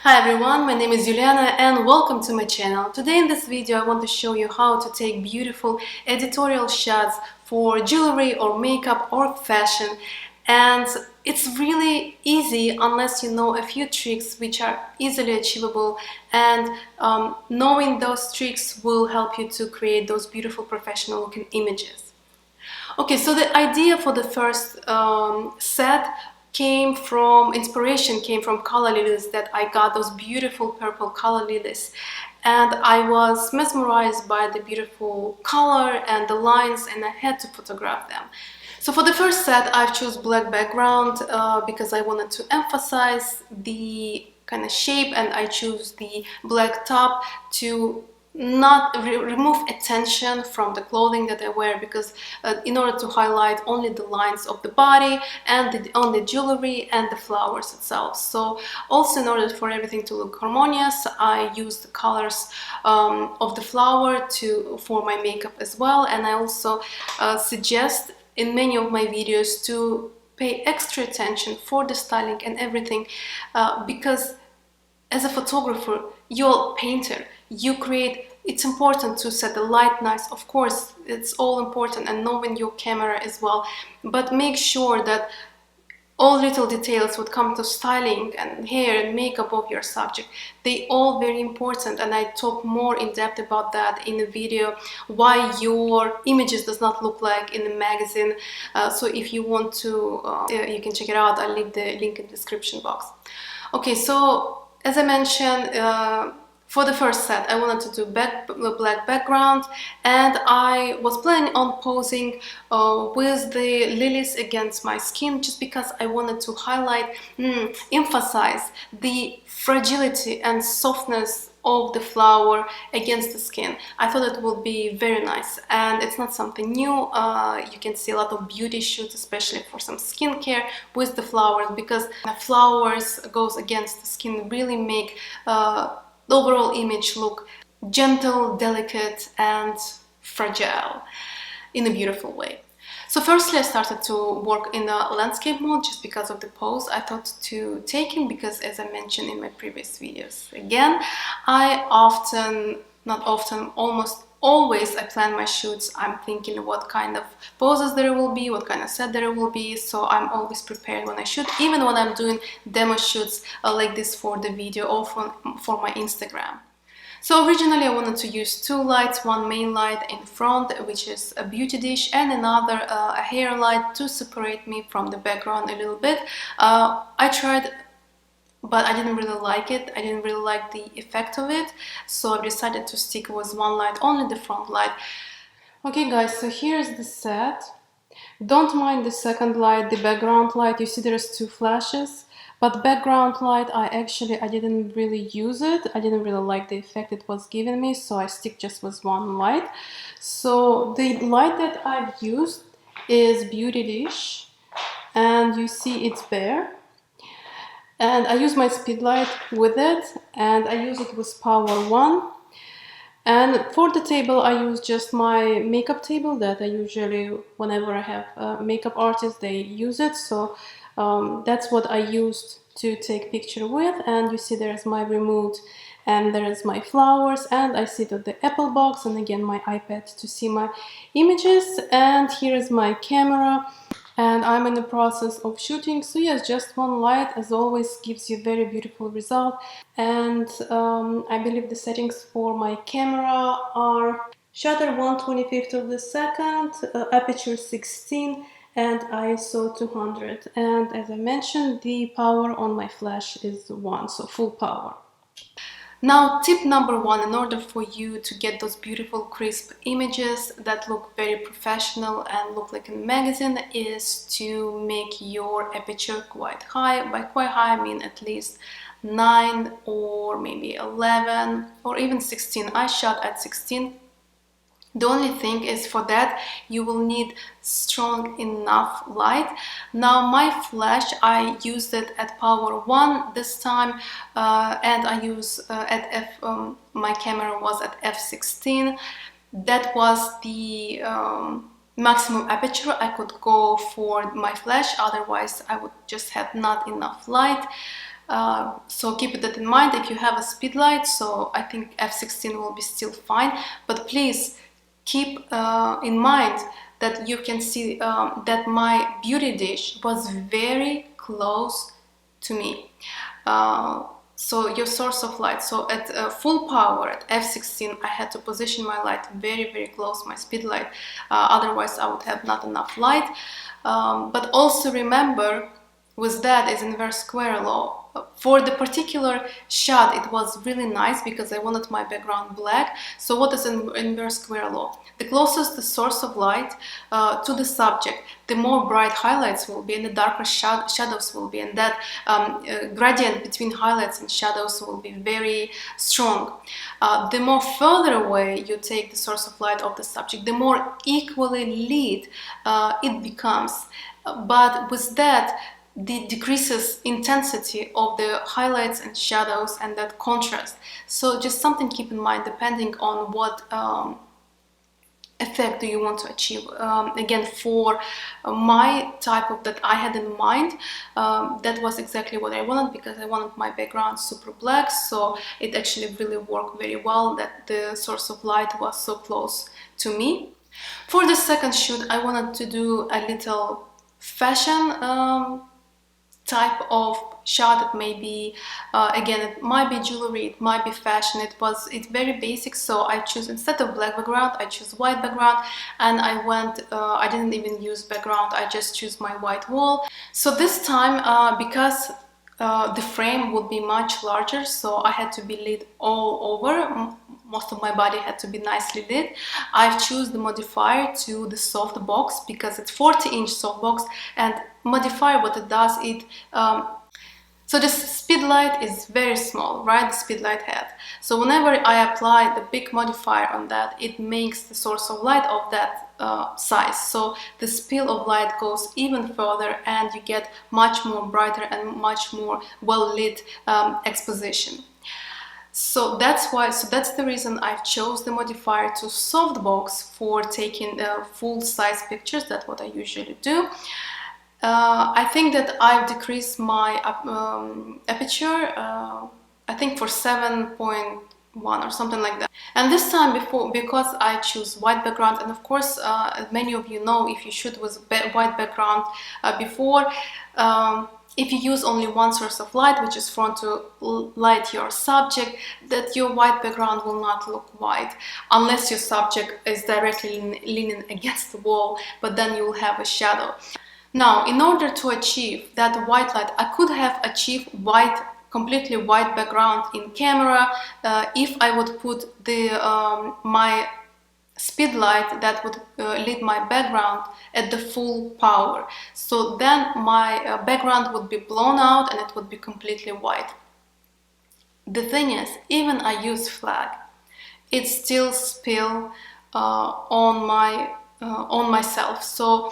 Hi everyone, my name is Juliana and welcome to my channel. Today in this video I want to show you how to take beautiful editorial shots for jewelry or makeup or fashion, and it's really easy unless you know a few tricks which are easily achievable, and knowing those tricks will help you to create those beautiful professional looking images. Okay, so the idea for the first set inspiration came from color lilies that I got, those beautiful purple color lilies. And I was mesmerized by the beautiful color and the lines, and I had to photograph them. So for the first set, I chose black background because I wanted to emphasize the kind of shape, and I chose the black top to not remove attention from the clothing that I wear, because in order to highlight only the lines of the body and on the jewelry and the flowers itself. So also in order for everything to look harmonious, I use the colors of the flower for my makeup as well. And I also suggest in many of my videos to pay extra attention for the styling and everything, because as a photographer, you're a painter, you create. It's important to set the light nice, of course, it's all important, and knowing your camera as well, but make sure that all little details would come to styling and hair and makeup of your subject, they all very important, and I talk more in depth about that in the video, why your images does not look like in the magazine. So if you want to, you can check it out. I'll leave the link in the description box. Okay, so as I mentioned, for the first set, I wanted to do black background, and I was planning on posing with the lilies against my skin, just because I wanted to highlight, emphasize the fragility and softness of the flower against the skin. I thought it would be very nice, and it's not something new. You can see a lot of beauty shoots, especially for some skincare, with the flowers, because the flowers goes against the skin, really make the overall image look gentle, delicate, and fragile in a beautiful way. So firstly, I started to work in a landscape mode just because of the pose I thought to take in, because as I mentioned in my previous videos, again, almost always I plan my shoots. I'm thinking what kind of poses there will be, what kind of set there will be, so I'm always prepared when I shoot, even when I'm doing demo shoots like this for the video or for my Instagram. So originally I wanted to use two lights, one main light in front, which is a beauty dish, and another a hair light to separate me from the background a little bit. I tried, but I didn't really like it. I didn't really like the effect of it, so I decided to stick with one light, only the front light. Okay guys, so here's the set. Don't mind the second light, the background light. You see there's two flashes, but background light, I didn't really use it. I didn't really like the effect it was giving me, so I stick just with one light. So the light that I've used is Beauty Dish, and you see it's bare. And I use my speed light with it, and I use it with power 1. And for the table, I use just my makeup table that I usually, whenever I have a makeup artist, they use it. So that's what I used to take picture with. And you see there's my remote, and there's my flowers, and I sit at the Apple box, and again my iPad to see my images. And here is my camera, and I'm in the process of shooting. So yes, just one light as always gives you very beautiful result. And I believe the settings for my camera are shutter 1/25 of the second, aperture 16, and ISO 200. And as I mentioned, the power on my flash is 1, so full power. Now, tip number 1, in order for you to get those beautiful crisp images that look very professional and look like a magazine, is to make your aperture quite high. By quite high, I mean at least 9 or maybe 11 or even 16. I shot at 16. The only thing is, for that you will need strong enough light. Now my flash, I used it at power 1 this time, and I use my camera was at f16. That was the maximum aperture I could go for my flash, otherwise I would just have not enough light. So keep that in mind if you have a speed light. So I think f16 will be still fine, but please keep in mind that you can see that my beauty dish was very close to me. So your source of light, so at full power at f16 I had to position my light very close, my speed light, otherwise I would have not enough light. But also remember, with that is inverse square law. For the particular shot it was really nice because I wanted my background black. So what is inverse square law? The closest the source of light to the subject, the more bright highlights will be and the darker shadows will be, and that gradient between highlights and shadows will be very strong. The more further away you take the source of light of the subject, the more equally lit it becomes. But with that, the decreases intensity of the highlights and shadows and that contrast. So just something to keep in mind depending on what effect do you want to achieve. Again, for my type of that I had in mind, that was exactly what I wanted, because I wanted my background super black, so it actually really worked very well that the source of light was so close to me. For the second shoot I wanted to do a little fashion type of shot. It may be again, it might be jewelry, it might be fashion. It's very basic, so I choose, instead of black background I choose white background, and I didn't even use background, I just choose my white wall. So this time because the frame would be much larger, so I had to be lit all over. Most of my body had to be nicely lit. I've choose the modifier to the soft box because it's 40-inch soft box, and modifier, what it does, so the speed light is very small, right? The speed light head. So whenever I apply the big modifier on that, it makes the source of light of that size. So the spill of light goes even further, and you get much more brighter and much more well-lit exposition. So that's why. So that's the reason I've chose the modifier to softbox for taking full-size pictures. That's what I usually do. I think that I've decreased my aperture, I think for 7.1 or something like that. And this time, because I choose white background, and of course many of you know, if you shoot with white background before, if you use only one source of light, which is front to light your subject, that your white background will not look white unless your subject is directly leaning against the wall, but then you will have a shadow. Now, in order to achieve that white light, I could have achieved completely white background in camera if I would put my speed light that would lit my background at the full power. So then my background would be blown out and it would be completely white. The thing is, even I use flag, it still spill on myself. So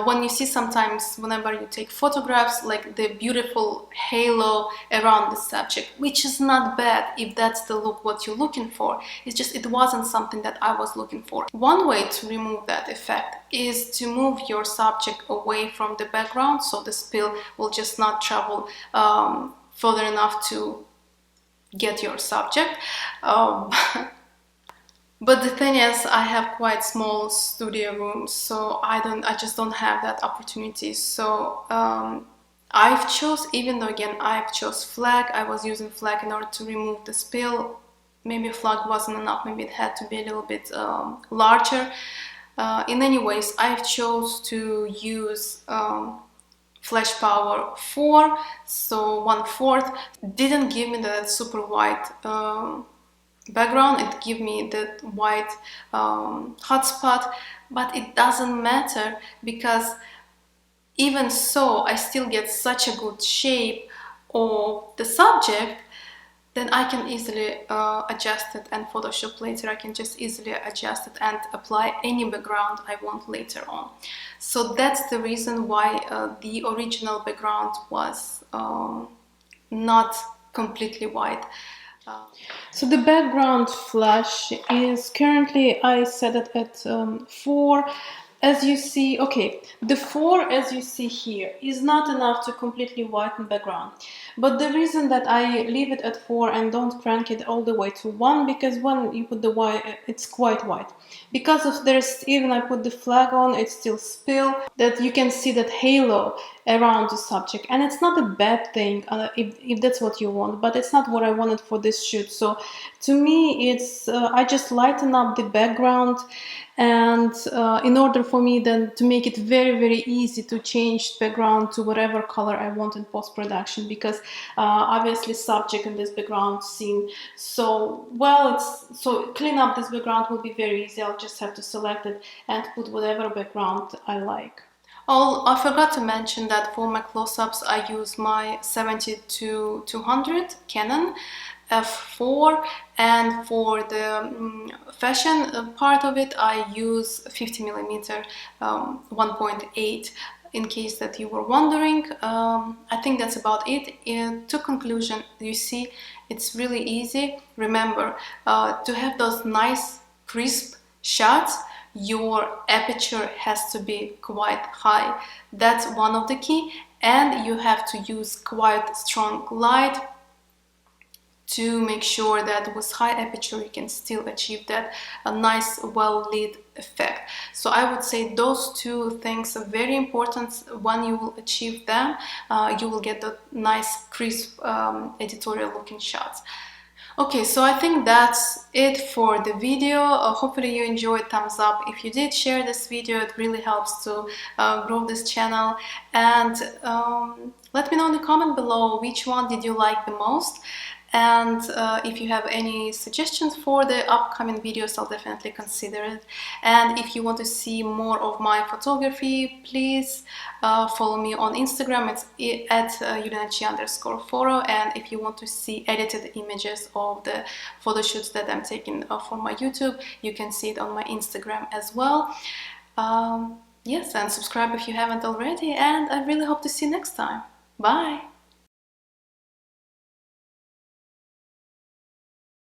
when you see sometimes, whenever you take photographs, like the beautiful halo around the subject, which is not bad if that's the look what you're looking for, it's just it wasn't something that I was looking for. One way to remove that effect is to move your subject away from the background, so the spill will just not travel further enough to get your subject. But the thing is, I have quite small studio rooms, so I just don't have that opportunity. So I've chose, even though again I've chose flag, I was using flag in order to remove the spill. Maybe flag wasn't enough, maybe it had to be a little bit larger. In any ways, I've chose to use flash power 4, so 1/4. Didn't give me that super white background, it gave me that white hotspot, but it doesn't matter, because even so I still get such a good shape of the subject. Then I can easily adjust it, and Photoshop later I can just easily adjust it and apply any background I want later on. So that's the reason why the original background was not completely white. So the background flash is currently, I set it at 4. As you see, okay, the 4, as you see here, is not enough to completely whiten background. But the reason that I leave it at 4 and don't crank it all the way to 1, because when you put the white, it's quite white. Because of there's, even I put the flag on, it's still spill, that you can see that halo around the subject. And it's not a bad thing if that's what you want, but it's not what I wanted for this shoot. So to me, it's I just lighten up the background, and in order for me then to make it very, very easy to change background to whatever color I want in post-production, because obviously subject in this background scene so well, it's so clean up this background will be very easy. I'll just have to select it and put whatever background I like. Oh, I forgot to mention that for my close-ups I use my 70-200 Canon f4, and for the fashion part of it I use 50mm 1.8, in case that you were wondering. I think that's about it. To conclusion, you see, it's really easy. Remember, to have those nice crisp shots, your aperture has to be quite high. That's one of the key, and you have to use quite strong light to make sure that with high aperture you can still achieve that nice well-lit effect. So I would say those two things are very important. When you will achieve them, you will get the nice crisp editorial looking shots. Okay, so I think that's it for the video. Hopefully you enjoyed. Thumbs up if you did. Share this video, it really helps to grow this channel. And let me know in the comment below which one did you like the most. And if you have any suggestions for the upcoming videos, I'll definitely consider it. And if you want to see more of my photography, please follow me on Instagram. It's at @UlinaChi_photo. And if you want to see edited images of the photo shoots that I'm taking for my YouTube, you can see it on my Instagram as well. Yes, and subscribe if you haven't already. And I really hope to see you next time. Bye!